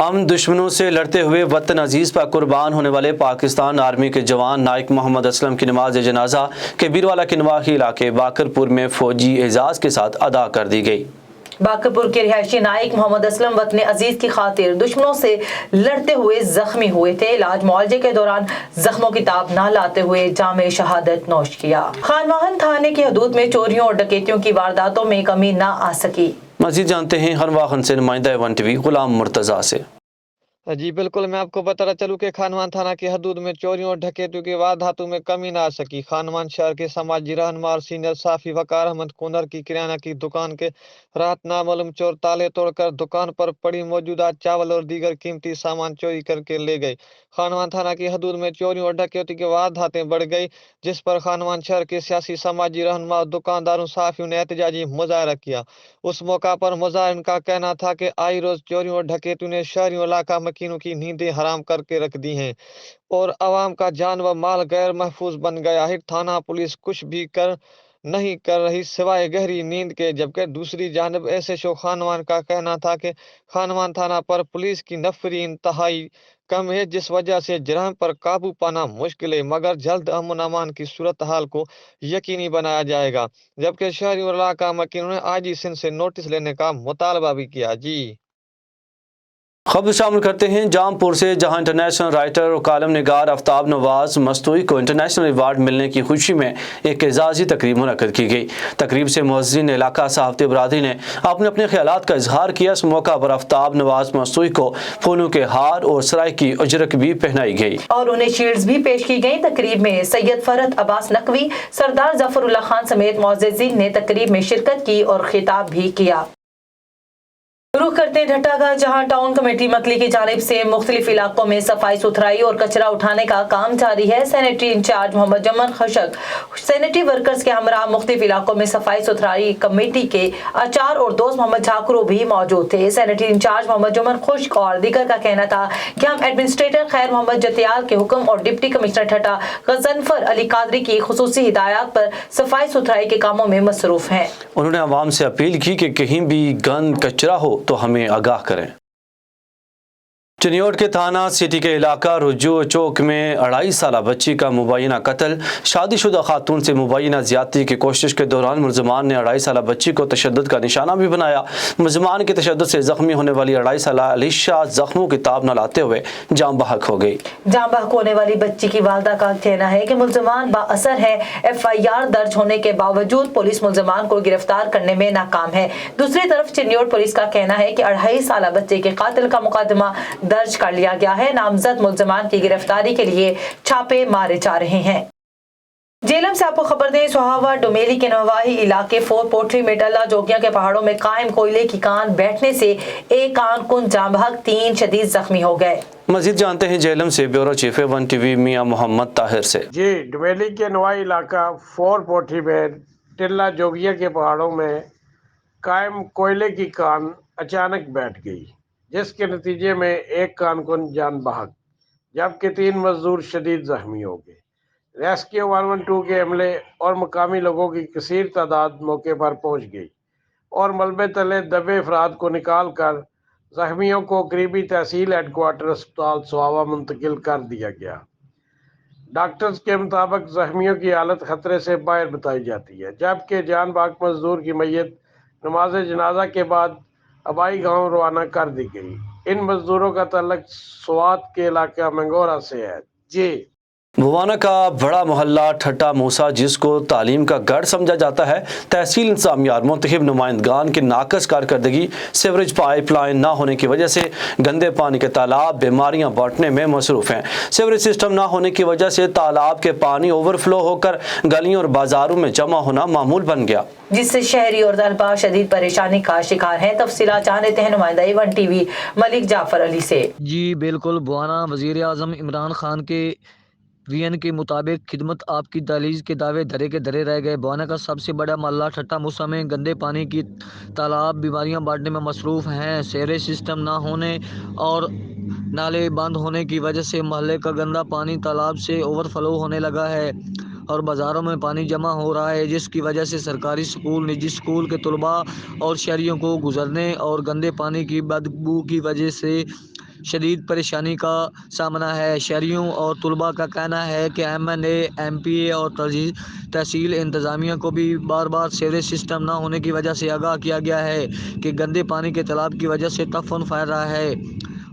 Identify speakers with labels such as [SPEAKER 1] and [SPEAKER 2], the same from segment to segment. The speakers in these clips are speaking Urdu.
[SPEAKER 1] ہم دشمنوں سے لڑتے ہوئے وطن عزیز پر قربان ہونے والے پاکستان آرمی کے جوان نائک محمد اسلم کی نماز جنازہ کے بیروالا کے نواحی علاقے باکر پور میں فوجی اعزاز کے ساتھ ادا کر دی گئی۔
[SPEAKER 2] باکرپور کے رہائشی نائک محمد اسلم وطن عزیز کی خاطر دشمنوں سے لڑتے ہوئے زخمی ہوئے تھے۔ علاج معالجے کے دوران زخموں کی تاب نہ لاتے ہوئے جام شہادت نوش کیا۔ خانواہن تھانے کی حدود میں چوریوں اور ڈکیتیوں کی وارداتوں میں کمی نہ آ سکی۔
[SPEAKER 1] مزید جانتے ہیں خانواہن سے نمائندہ one T V Ghulam Murtaza سے۔
[SPEAKER 3] جی بالکل، میں آپ کو بتانا چلوں کہ خانمان تھانہ کی حدود میں چوریوں اور ڈکیتیوں کی وارداتوں میں کمی نہ آ سکی۔ خانمان شہر کے سماجی رہنما اور سینئر صحافی وقار احمد کنر کی کرانہ کی دکان کے رات نامعلوم چور تالے توڑ کر دکان پر پڑی موجودہ چاول اور دیگر قیمتی سامان چوری کر کے لے گئے۔ خانمان تھانہ کی حدود میں چوریوں اور ڈکیتوں کی وارداتیں بڑھ گئی، جس پر خانمان شہر کے سیاسی سماجی رہنما اور دکانداروں صحافیوں نے احتجاجی مظاہرہ کیا۔ اس موقع پر مظاہرین کا کہنا تھا کہ آئی روز چوریوں اور ڈکیتوں نے شہریوں علاقہ مکینوں کی نیندیں حرام کر کے رکھ دی ہیں اور عوام کا جان و مال غیر محفوظ بن گیا ہے۔ تھانہ پولیس کچھ بھی نہیں کر رہی سوائے گہری نیند کے، جبکہ دوسری جانب ایسے شو خانمان کا کہنا تھا کہ خانمان تھانہ پر پولیس کی نفری انتہائی کم ہے، جس وجہ سے جرائم پر قابو پانا مشکل ہے، مگر جلد امن امان کی صورتحال کو یقینی بنایا جائے گا۔ جبکہ شہریوں اور علاقہ مکینوں نے آئی جی سندھ سے نوٹس لینے کا مطالبہ بھی کیا۔ جی
[SPEAKER 1] خبر شامل کرتے ہیں جام پور سے، جہاں انٹرنیشنل رائٹر اور کالم نگار آفتاب نواز مستوئی کو انٹرنیشنل ایوارڈ ملنے کی خوشی میں ایک اعزازی تقریب منعقد کی گئی۔ تقریب سے معززین علاقہ صحافتی برادری نے اپنے خیالات کا اظہار کیا۔ اس موقع پر آفتاب نواز مستوئی کو پھولوں کے ہار اور سرائے کی اجرک بھی پہنائی گئی
[SPEAKER 2] اور انہیں شیلڈز بھی پیش کی گئی۔ تقریب میں سید فرحت عباس نقوی، سردار ظفر اللہ خان سمیت معززین نے تقریب میں شرکت کی اور خطاب بھی کیا۔ رخ کرتے ہیں ڈھٹا کا، جہاں ٹاؤن کمیٹی مکلی کی جانب سے مختلف علاقوں میں صفائی ستھرائی اور کچرا اٹھانے کا کام جاری ہے۔ سینیٹری انچارج محمد جمن خشک سینیٹری ورکرز کے ہمراہ مختلف علاقوں میں صفائی ستھرائی کمیٹی کے اچار اور دوست محمد جھاکرو بھی موجود تھے۔ سینیٹری انچارج محمد جمن خشک اور دیگر کا کہنا تھا کہ ہم ایڈمنسٹریٹر خیر محمد جتیال کے حکم اور ڈپٹی کمشنر ٹھٹا غضنفر علی قادری کی خصوصی ہدایات پر صفائی ستھرائی کے کاموں میں مصروف ہیں۔
[SPEAKER 1] انہوں نے عوام سے اپیل کی کہ کہیں بھی گند کچرا ہو تو ہمیں آگاہ کریں۔ چنیوٹ کے تھانہ سٹی کے علاقہ رجوع چوک میں 2.5 سالہ بچی کا مبینہ قتل۔ شادی شدہ خاتون سے مبینہ زیادتی کی کوشش کے دوران ملزمان نے 2.5 سالہ بچی کو تشدد کا نشانہ بھی بنایا۔ ملزمان کے تشدد سے زخمی ہونے والی 2.5 سالہ علیشا زخموں کی تاب نہ لاتے ہوئے جاں بحق ہو گئی۔
[SPEAKER 2] جاں بحق ہونے والی بچی کی والدہ کا کہنا ہے کہ ملزمان با اثر ہیں۔ FIR درج ہونے کے باوجود پولیس ملزمان کو گرفتار کرنے میں ناکام ہے۔ دوسری طرف چنیوٹ پولیس کا کہنا ہے کہ 2.5 سالہ بچے کے قاتل کا مقدمہ درج کر لیا گیا ہے۔ نامزد ملزمان کی گرفتاری کے لیے چھاپے مارے جا رہے ہیں۔ جیلم سے آپ کو خبر دیں، سہاوا ڈومیلی کے نواحی علاقے فور پوٹری میں ٹلہ جوگیاں کے پہاڑوں میں قائم کوئلے کی کان بیٹھنے سے ایک کارکن جاں بحق، 3 شدید زخمی ہو گئے۔
[SPEAKER 1] مزید جانتے ہیں جیلم سے bureau chief one T V میاں محمد طاہر سے۔
[SPEAKER 4] جی ڈومیلی کے نواحی علاقہ فور پوٹری میں ٹلہ جوگیاں کے پہاڑوں میں قائم کوئلے کی کان اچانک بیٹھ گئی، جس کے نتیجے میں ایک کارکن جان بحق جبکہ 3 مزدور شدید زخمی ہو گئے۔ ریسکیو 112 کے عملے اور مقامی لوگوں کی کثیر تعداد موقع پر پہنچ گئی اور ملبے تلے دبے افراد کو نکال کر زخمیوں کو قریبی تحصیل ہیڈ کوارٹر اسپتال سہاوا منتقل کر دیا گیا۔ ڈاکٹرز کے مطابق زخمیوں کی حالت خطرے سے باہر بتائی جاتی ہے، جبکہ جان بحق مزدور کی میت نماز جنازہ کے بعد آبائی گاؤں روانہ کر دی گئی۔ ان مزدوروں کا تعلق سوات کے علاقہ منگورا سے ہے۔ جی
[SPEAKER 1] بھوانا کا بڑا محلہ ٹھٹا موسا، جس کو تعلیم کا گڑھ سمجھا جاتا ہے، تحصیل انتظامیہ اور منتخب نمائندگان کی ناقص کارکردگی، سیوریج پائپ لائن نہ ہونے کی وجہ سے گندے پانی کے تالاب بیماریاں بانٹنے میں مصروف ہیں۔ سیوریج سسٹم نہ ہونے کی وجہ سے تالاب کے پانی اوور فلو ہو کر گلیوں اور بازاروں میں جمع ہونا معمول بن گیا،
[SPEAKER 2] جس سے شہری اور طلباء شدید پریشانی کا شکار ہیں۔ تفصیلات جانتے ہیں نمائندہ ون ٹی وی ملک جعفر علی سے۔
[SPEAKER 5] جی بالکل، بوانا وزیر اعظم عمران خان کے وین کے مطابق خدمت آپ کی دہلیز کے دعوے دھرے کے دھرے رہ گئے۔ بوانا کا سب سے بڑا محلہ ٹھٹا موسا میں گندے پانی کی تالاب بیماریاں بانٹنے میں مصروف ہیں۔ سیوریج سسٹم نہ ہونے اور نالے بند ہونے کی وجہ سے محلے کا گندا پانی تالاب سے اوور فلو ہونے لگا ہے اور بازاروں میں پانی جمع ہو رہا ہے، جس کی وجہ سے سرکاری سکول، نجی سکول کے طلباء اور شہریوں کو گزرنے اور گندے پانی کی بدبو کی وجہ سے شدید پریشانی کا سامنا ہے۔ شہریوں اور طلباء کا کہنا ہے کہ MNA MPA اور تحصیل انتظامیہ کو بھی بار بار سیوریج سسٹم نہ ہونے کی وجہ سے آگاہ کیا گیا ہے کہ گندے پانی کے تالاب کی وجہ سے تعفن پھیل رہا ہے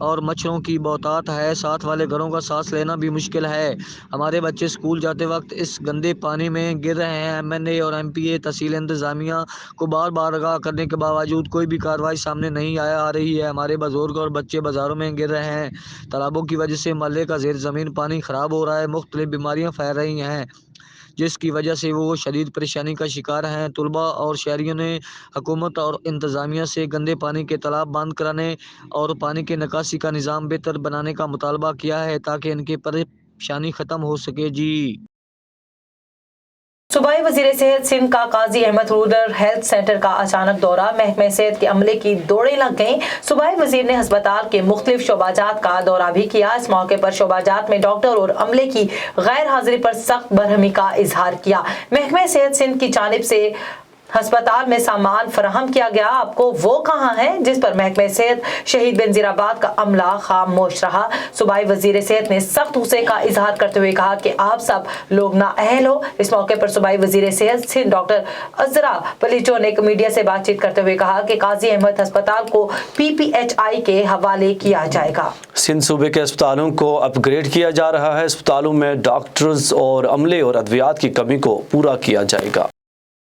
[SPEAKER 5] اور مچھروں کی بہتات ہے۔ ساتھ والے گھروں کا سانس لینا بھی مشکل ہے۔ ہمارے بچے اسکول جاتے وقت اس گندے پانی میں گر رہے ہیں۔ MNA اور MPA تحصیل انتظامیہ کو بار بار آگاہ کرنے کے باوجود کوئی بھی کارروائی سامنے نہیں آ رہی ہے۔ ہمارے بزرگ اور بچے بازاروں میں گر رہے ہیں۔ تالابوں کی وجہ سے محلے کا زیر زمین پانی خراب ہو رہا ہے۔ مختلف بیماریاں پھیل رہی ہیں جس کی وجہ سے وہ شدید پریشانی کا شکار ہیں۔ طلباء اور شہریوں نے حکومت اور انتظامیہ سے گندے پانی کے تالاب بند کرانے اور پانی کے نکاسی کا نظام بہتر بنانے کا مطالبہ کیا ہے تاکہ ان کی پریشانی ختم ہو سکے۔
[SPEAKER 2] صوبائی وزیر صحت سندھ کا قاضی احمد رورل ہیلتھ سینٹر کا اچانک دورہ، محکمہ صحت کے عملے کی دوڑیں لگ گئیں۔ صوبائی وزیر نے ہسپتال کے مختلف شعبہ جات کا دورہ بھی کیا۔ اس موقع پر شعبہ جات میں ڈاکٹر اور عملے کی غیر حاضری پر سخت برہمی کا اظہار کیا۔ محکمہ صحت سندھ کی جانب سے ہسپتال میں سامان فراہم کیا گیا، آپ کو وہ کہاں ہے، جس پر محکمہ صحت شہید بنظیر آباد کا عملہ خاموش رہا۔ صوبائی وزیر صحت نے سخت غصے کا اظہار کرتے ہوئے کہا کہ آپ سب لوگ نااہل ہو۔ اس موقع پر صوبائی وزیر صحت سندھ ڈاکٹر عذرا بلیچو نے میڈیا سے بات چیت کرتے ہوئے کہا کہ قاضی احمد ہسپتال کو PPHI کے حوالے کیا جائے گا۔
[SPEAKER 1] سندھ صوبے کے اسپتالوں کو اپ گریڈ کیا جا رہا ہے۔ اسپتالوں میں ڈاکٹرز اور عملے اور ادویات کی کمی کو پورا کیا جائے گا۔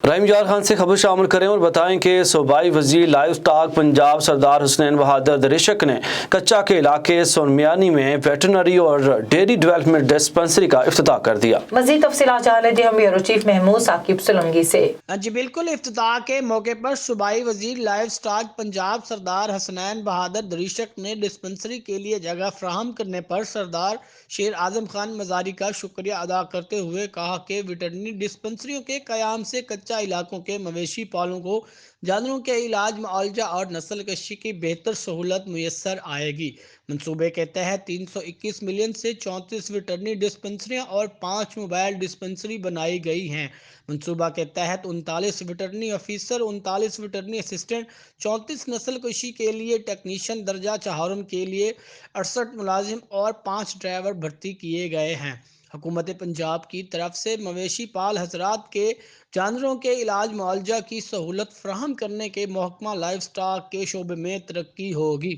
[SPEAKER 1] رحیم یار خان سے خبر شامل کریں اور بتائیں کہ صوبائی وزیر لائیو اسٹاک پنجاب سردار حسنین بہادر دریشک نے کچا کے علاقے سونمیانی میں ویٹرنری اور ڈیری ڈیولپمنٹ ڈسپنسری کا افتتاح کر دیا۔
[SPEAKER 2] مزید تفصیلات جانیں جی ہم بیورو چیف محمود ثاقب سلنگی سے۔
[SPEAKER 6] جی بالکل، افتتاح کے موقع پر صوبائی وزیر لائیو اسٹاک پنجاب سردار حسنین بہادر دریشک نے ڈسپنسری کے لیے جگہ فراہم کرنے پر سردار شیر اعظم خان مزاری کا شکریہ ادا کرتے ہوئے کہا کہ ویٹرنری ڈسپنسریوں کے قیام سے کچا علاقوں کے مویشی پالوں کو جانوروں کے علاج، معالجہ اور نسل کشی کی بہتر سہولت میسر آئے گی۔ منصوبے کے تحت 321 ملین سے 34 ویٹرنری ڈسپنسریاں اور 5 موبائل ڈسپنسری بنائی گئی ہیں۔ منصوبہ کے تحت 39 ویٹرنری افیسر، 39 ویٹرنری اسسٹنٹ، 34 نسل کشی کے لیے ٹیکنیشین درجہ چہارم کے لیے 68 ملازم اور 5 ڈرائیور بھرتی کیے گئے ہیں۔ حکومت پنجاب کی طرف سے مویشی پال حضرات کے جانوروں کے علاج معالجہ کی سہولت فراہم کرنے کے محکمہ لائیو اسٹاک کے شعبے میں ترقی ہوگی۔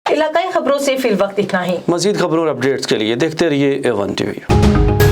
[SPEAKER 2] علاقائی خبروں سے فی الوقت اتنا ہی۔
[SPEAKER 1] مزید خبروں اور اپڈیٹس کے لیے دیکھتے رہیے A1 TV۔